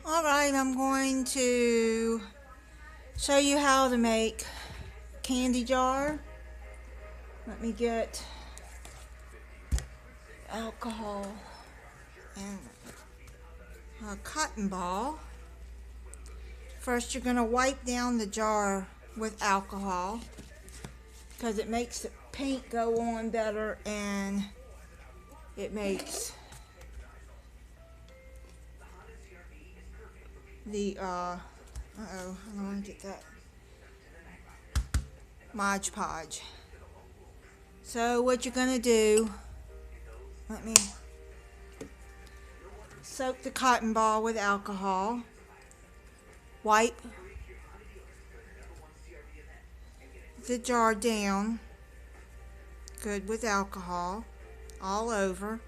Alright, I'm going to show you how to make candy jar. Let me get alcohol and a cotton ball. First, you're going to wipe down the jar with alcohol because it makes the paint go on better and it makes the I don't want to get that Mod Podge. So what you're going to do, let me soak the cotton ball with alcohol, wipe the jar down good with alcohol all over.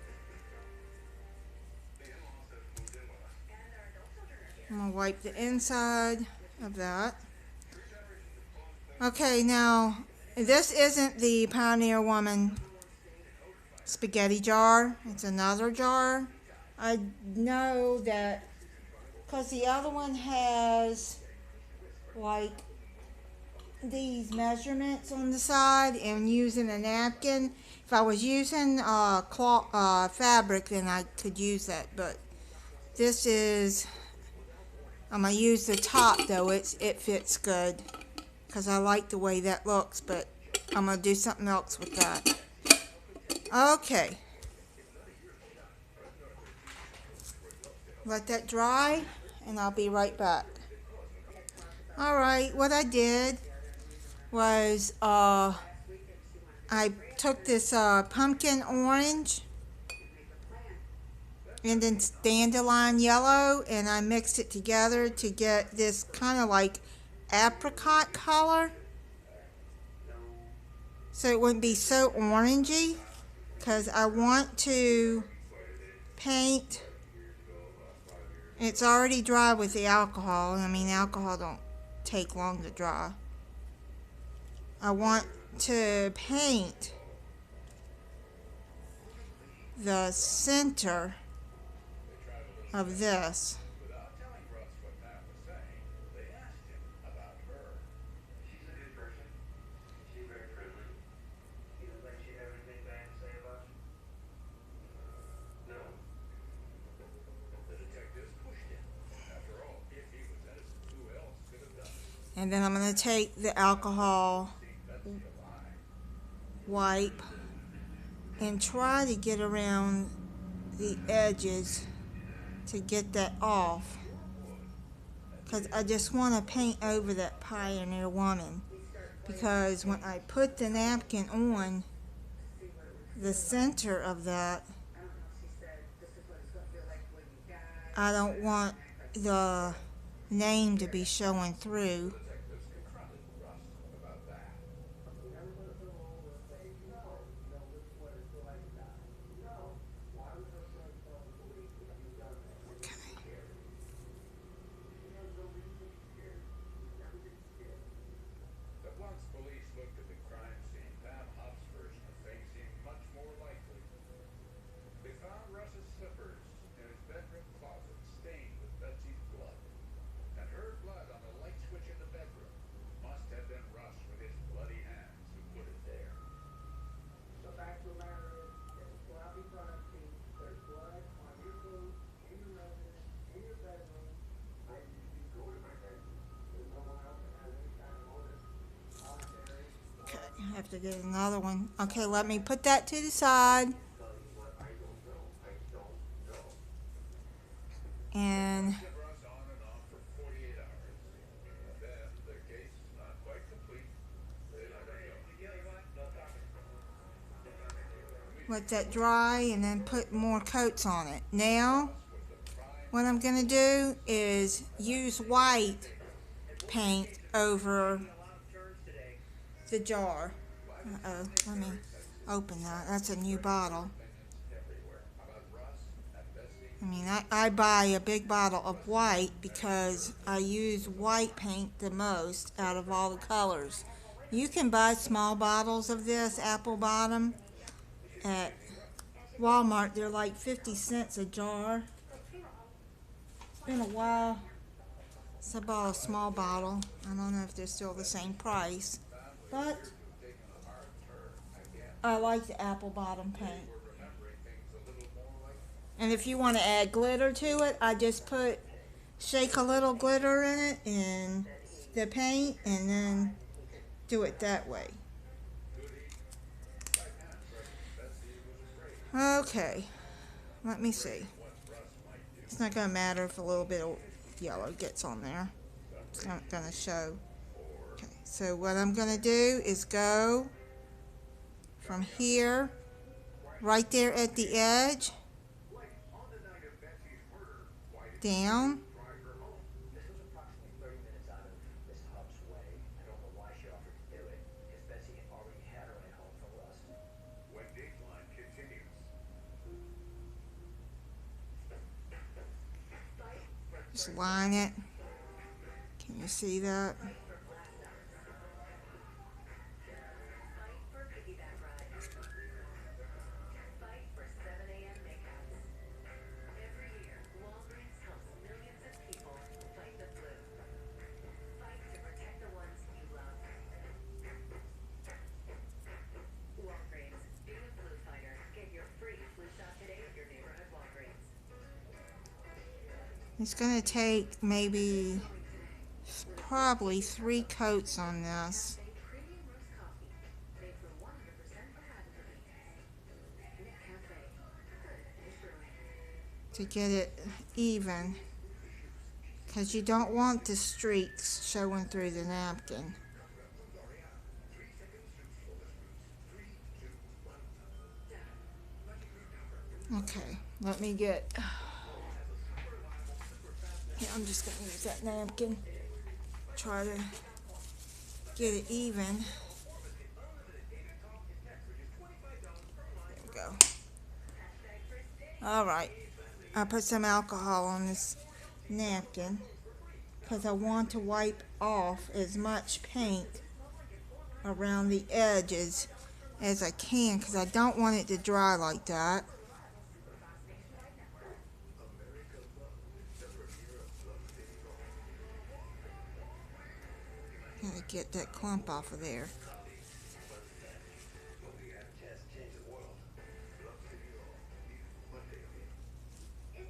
I'm going to wipe the inside of that. Okay, now this isn't the Pioneer Woman spaghetti jar. It's another jar. I know that because the other one has like these measurements on the side and using a napkin. If I was using cloth, fabric, then I could use that, but this is, I'm going to use the top though. It fits good because I like the way that looks, but I'm going to do something else with that. Okay. Let that dry and I'll be right back. Alright, what I did was I took this pumpkin orange and then dandelion yellow and I mixed it together to get this kind of like apricot color, so it wouldn't be so orangey, because I want to paint. It's already dry with the alcohol. I mean, alcohol don't take long to dry. I want to paint the center of this. And then I'm going to take the alcohol wipe and try to get around the edges to get that off, because I just want to paint over that Pioneer Woman, because when I put the napkin on the center of that, I don't want the name to be showing through. Okay, I have to get another one. Okay, let me put that to the side. And let that dry and then put more coats on it. Now, what I'm going to do is use white paint over the jar. Uh-oh, let me open that. That's a new bottle. I mean, I buy a big bottle of white because I use white paint the most out of all the colors. You can buy small bottles of this, apple bottom, at Walmart. They're like 50 cents a jar. been a while since I bought a small bottle. I don't know if they're still the same price, but I like the apple bottom paint. And if you want to add glitter to it, I just shake a little glitter in it in the paint and then do it that way. Okay, let me see. It's not going to matter if a little bit of yellow gets on there. It's not going to show. Okay, so what I'm going to do is go from here, right there at the edge, down, just line it. Can you see that? It's going to take probably 3 coats on this to get it even, because you don't want the streaks showing through the napkin. Okay, let me get... Yeah, I'm just going to use that napkin. Try to get it even. There we go. Alright. I put some alcohol on this napkin because I want to wipe off as much paint around the edges as I can, because I don't want it to dry like that. Gotta get that clump off of there. Is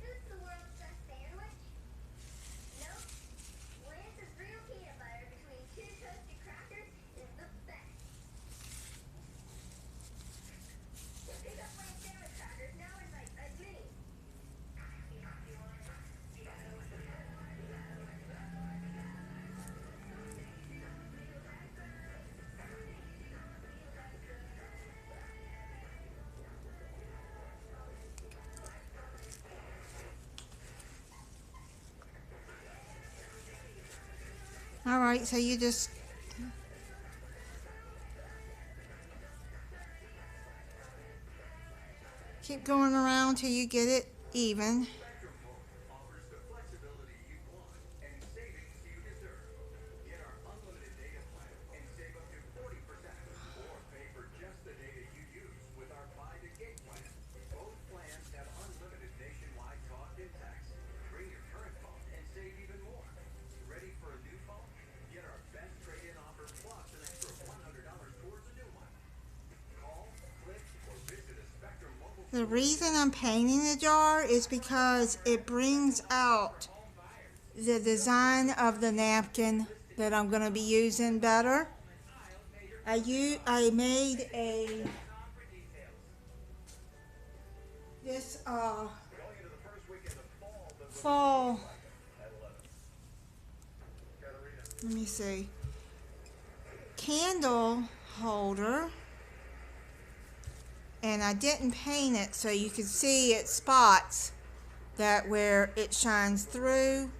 this the world's best sandwich? Nope. Lance's real peanut butter between 2 toasted crackers is the best. Pick up Lance sandwich crackers now in bite-sized minis. Alright, so you just keep going around till you get it even. The reason I'm painting the jar is because it brings out the design of the napkin that I'm going to be using better. I made this fall, let me see, candle holder. And I didn't paint it so you could see it spots that where it shines through.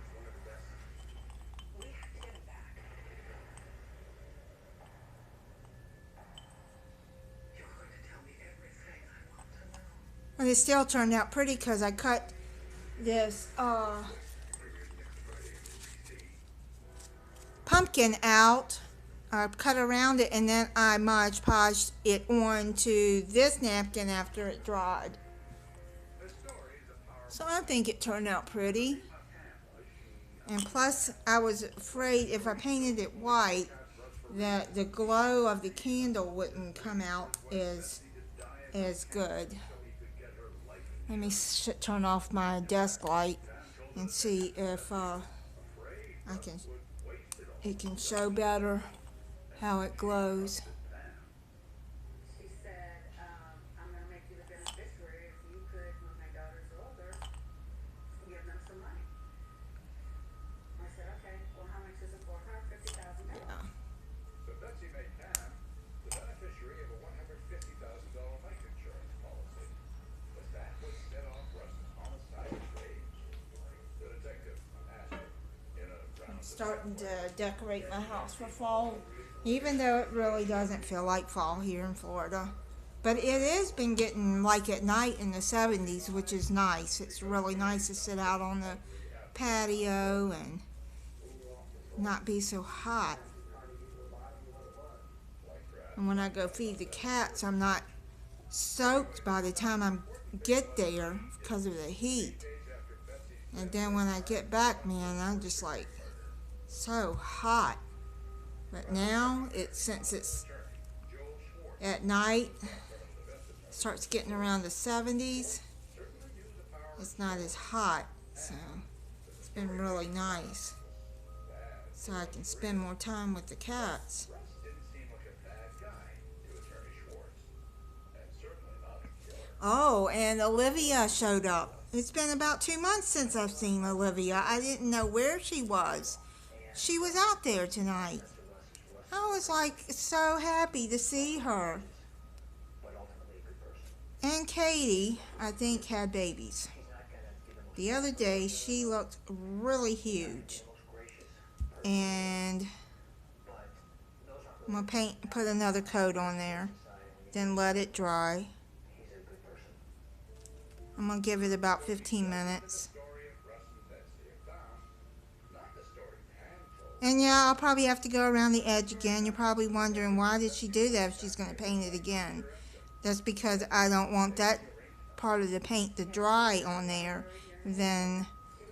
And it still turned out pretty because I cut this pumpkin out. I cut around it and then I podged it onto this napkin after it dried. So I think it turned out pretty. And plus, I was afraid if I painted it white, that the glow of the candle wouldn't come out as good. Let me turn off my desk light and see if I can. It can show better how it glows. She said, I'm going to make you the beneficiary if you could, when my daughter's older, give them some money. I said, okay, well, how much is it for? $150,000. Yeah. So Betsy made Pam the beneficiary of a $150,000 life insurance policy. But that would set off Russ's homicide rage. The detective asked her in a I'm round starting to decorate my house for fall, even though it really doesn't feel like fall here in Florida. But it has been getting like at night in the 70s, which is nice. It's really nice to sit out on the patio and not be so hot. And when I go feed the cats, I'm not soaked by the time I get there because of the heat. And then when I get back, man, I'm just like so hot. But now, since it's at night, starts getting around the 70s, it's not as hot. So it's been really nice. So I can spend more time with the cats. Russ didn't seem like a bad guy to Attorney Schwartz, and certainly not a killer. Oh, and Olivia showed up. It's been about 2 months since I've seen Olivia. I didn't know where she was. She was out there tonight. I was like so happy to see her. And Katie, I think, had babies. The other day, she looked really huge. And I'm going to put another coat on there. Then let it dry. I'm going to give it about 15 minutes. And yeah, I'll probably have to go around the edge again. You're probably wondering, why did she do that if she's going to paint it again? That's because I don't want that part of the paint to dry on there. Then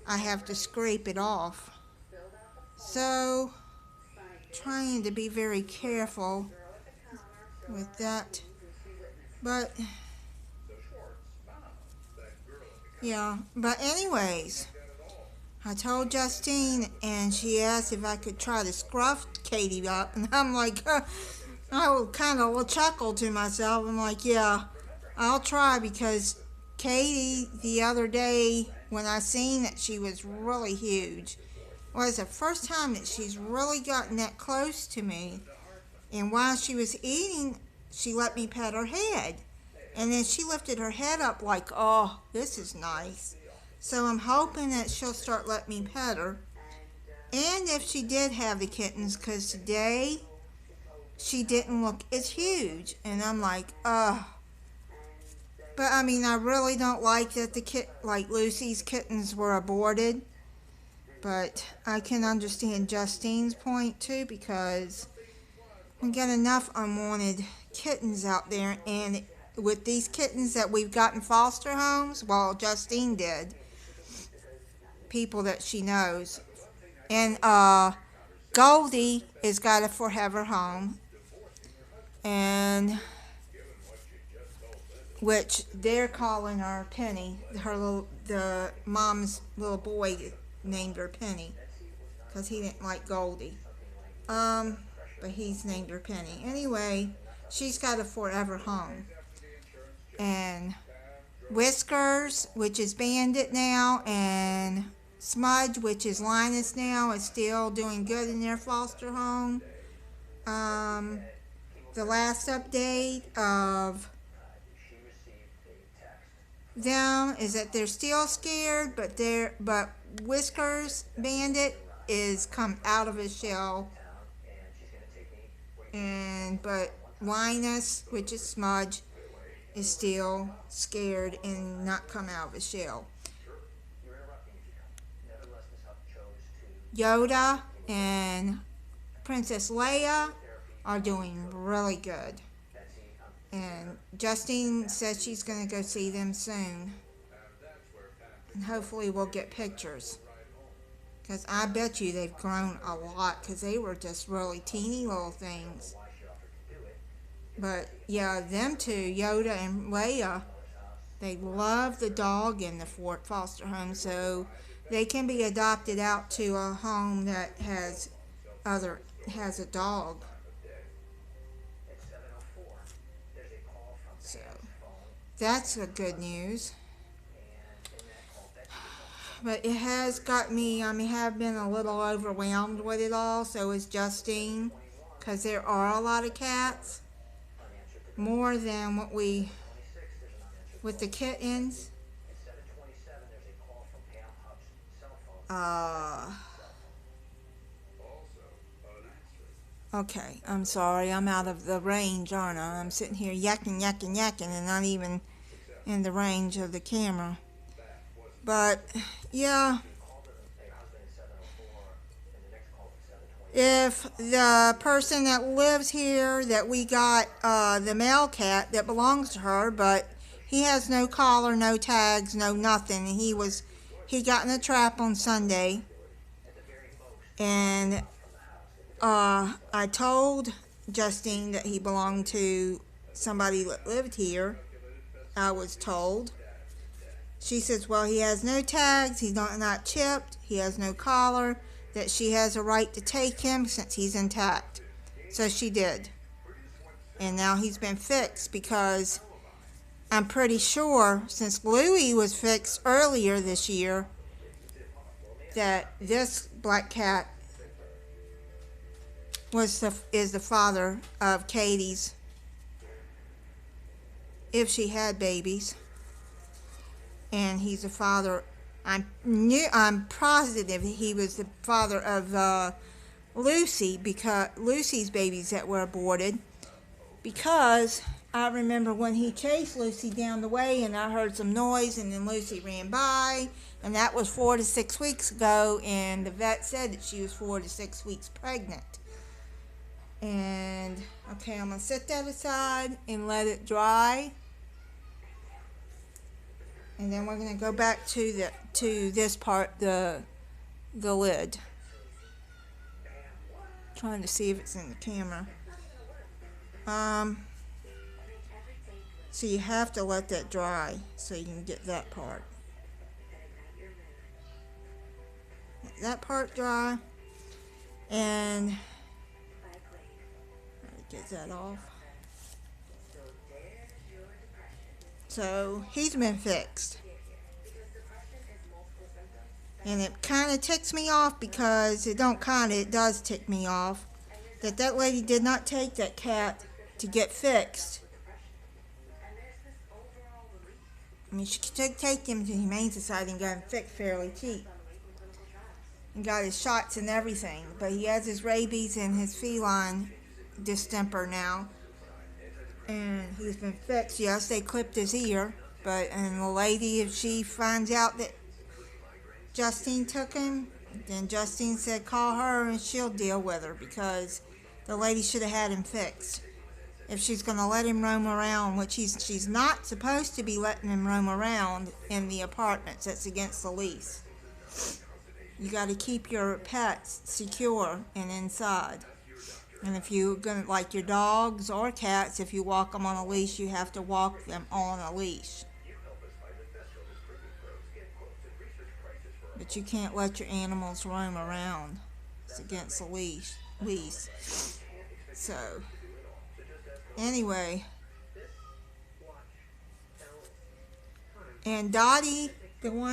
I have to scrape it off. So, trying to be very careful with that. But, yeah. But anyways, I told Justine, and she asked if I could try to scruff Katie up. And I'm like, I kind of chuckle to myself. I'm like, yeah, I'll try, because Katie, the other day, when I seen that she was really huge, was the first time that she's really gotten that close to me. And while she was eating, she let me pet her head. And then she lifted her head up like, oh, this is nice. So I'm hoping that she'll start letting me pet her. And if she did have the kittens, because today she didn't look as huge. And I'm like, ugh. But I mean, I really don't like that like Lucy's kittens were aborted. But I can understand Justine's point too, because we get enough unwanted kittens out there. And with these kittens that we've got in foster homes, well, Justine did, people that she knows. And Goldie has got a forever home. And which they're calling her Penny. The mom's little boy named her Penny, because he didn't like Goldie. But he's named her Penny. Anyway, she's got a forever home. And Whiskers, which is Bandit now, and Smudge, which is Linus now, is still doing good in their foster home. The last update of them is that they're still scared, but Whiskers Bandit is come out of his shell, but Linus, which is Smudge, is still scared and not come out of his shell. Yoda and Princess Leia are doing really good. And Justine says she's going to go see them soon. And hopefully we'll get pictures. Because I bet you they've grown a lot, because they were just really teeny little things. But yeah, them two, Yoda and Leia, they love the dog in the foster home, so they can be adopted out to a home that has a dog. So that's a good news. But it has got me, have been a little overwhelmed with it all, so is Justine, because there are a lot of cats, more than with the kittens. Okay, I'm sorry, I'm out of the range, aren't I? I'm sitting here yakking, yakking, yakking, and not even in the range of the camera. But, yeah, if the person that lives here, that we got the male cat that belongs to her, but he has no collar, no tags, no nothing. He got in a trap on Sunday, and I told Justine that he belonged to somebody that lived here. I was told. She says, well, he has no tags, he's not chipped, he has no collar, that she has a right to take him since he's intact. So she did. And now he's been fixed, because I'm pretty sure, since Louie was fixed earlier this year, that this black cat is the father of Katie's, if she had babies. And he's the father. I'm positive he was the father of Lucy, because Lucy's babies that were aborted. Because I remember when he chased Lucy down the way, and I heard some noise, and then Lucy ran by, and that was 4 to 6 weeks ago, and the vet said that she was 4 to 6 weeks pregnant. And okay, I'm gonna set that aside and let it dry. And then we're going to go back to this part, the lid. Trying to see if it's in the camera. So you have to let that dry so you can get that part. Let that part dry. And get that off. So he's been fixed. And it kind of ticks me off, because it does tick me off that lady did not take that cat to get fixed. I mean, she could take him to the Humane Society and got him fixed fairly cheap. And got his shots and everything. But he has his rabies and his feline distemper now. And he's been fixed. Yes, they clipped his ear, and the lady, if she finds out that Justine took him, then Justine said call her and she'll deal with her, because the lady should have had him fixed. If she's going to let him roam around, which she's not supposed to be letting him roam around in the apartments. That's against the lease. You got to keep your pets secure and inside. And if you're going to, like your dogs or cats, if you walk them on a leash, you have to walk them on a leash. But you can't let your animals roam around. It's against the lease. So, anyway. And Dottie, the one